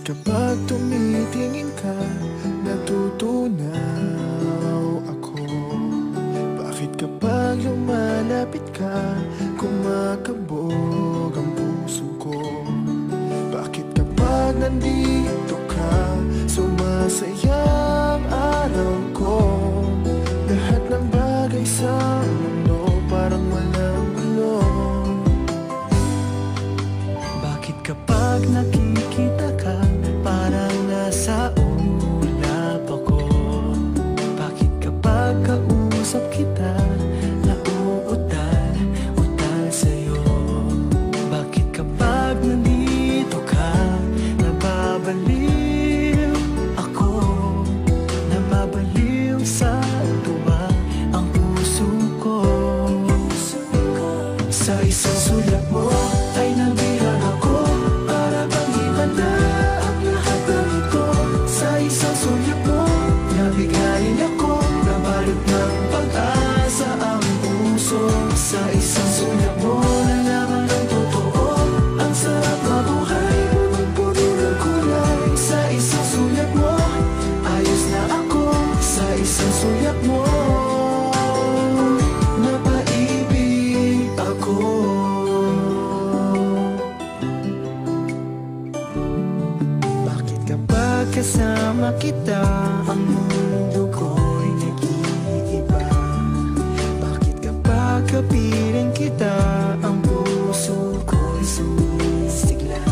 Kapag tumitingin ka, natutunaw ako. Bakit kapag lumalapit ka, kumakabog ang puso ko? Bakit kapag nandito ka, sumasaya ang araw ko? Lahat ng bagay sa mundo parang walang gulo. Bakit kapag nakikita ka, parang nasa ulap ako? Bakit kapag kausap kita, nauutal sa'yo? Bakit kapag nandito ka, nababaliw ako? Nababaliw sa tuwa ang puso ko. Sa isang sulat mo ay nabihan ako, para bang himanda ang lahat ng ito. Sa isang sulat mo, nabigayin ako, nabalot ng pag-asa ang puso. Sa isang sulat mo, nalaman ng totoo, ang sarap mabuhay, punong-puno ng kulay. Sa isang sulat mo, ayos na ako. Sa isang sulat mo, napaibig ako. Bakit kapag kasama kita, ang mundo ko'y nag-iiba? Bakit kapag kapiling kita, ang puso ko'y sumisigla?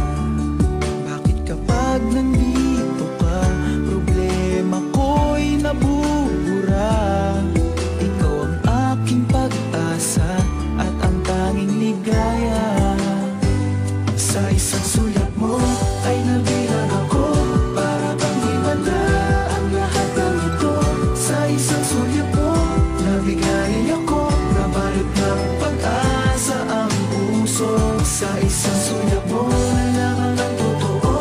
Bakit kapag nandito ka, problema ko'y nabubura? Ikaw ang aking pag-asa at ang tanging ligaya. Sa isang sulat mo ay nabihan ako, para bang himanda ang lahat ng ito. Sa isang sulat mo, nabigayin ako, nabalot ng pag-asa ang puso. Sa isang sulat mo, nalaman ng totoo,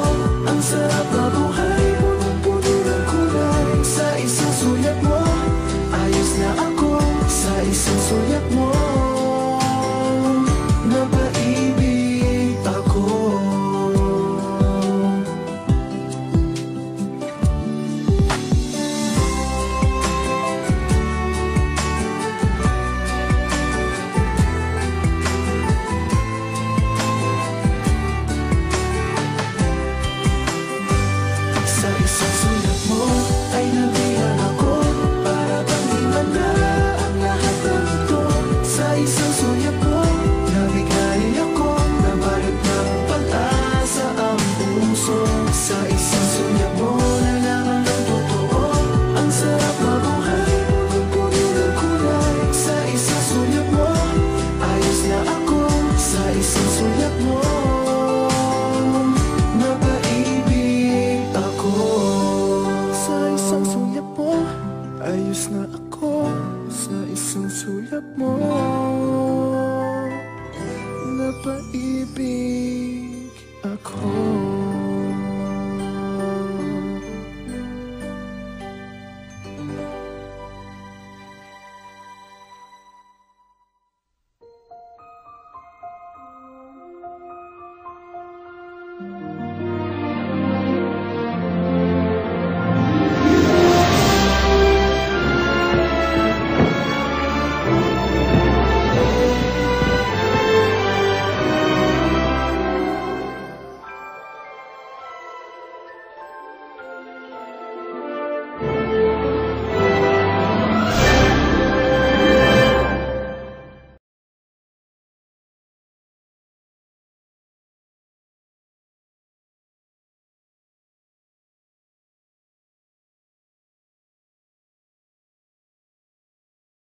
ang sarap mabuhay, punong-puno ng kulay. Sa isang sulat mo, ayos na ako. Sa isang sulat mo, napaibig ako. Sa isang sulat mo ay nabihan ako, para bang himanda ang lahat ng ito. Sa isang sulat mo, nabigayin ako, nabalot ng pag-asa ang puso. Sa isang sulat mo, nalaman ng totoo, ang sarap mabuhay, punong-puno ng kulay. Sa isang sulat mo, ayos na ako. Sa isang sulat mo, napaibig ako. Sa isang sulat mo, ayos na ako. Sa isang sulat mo, napaibig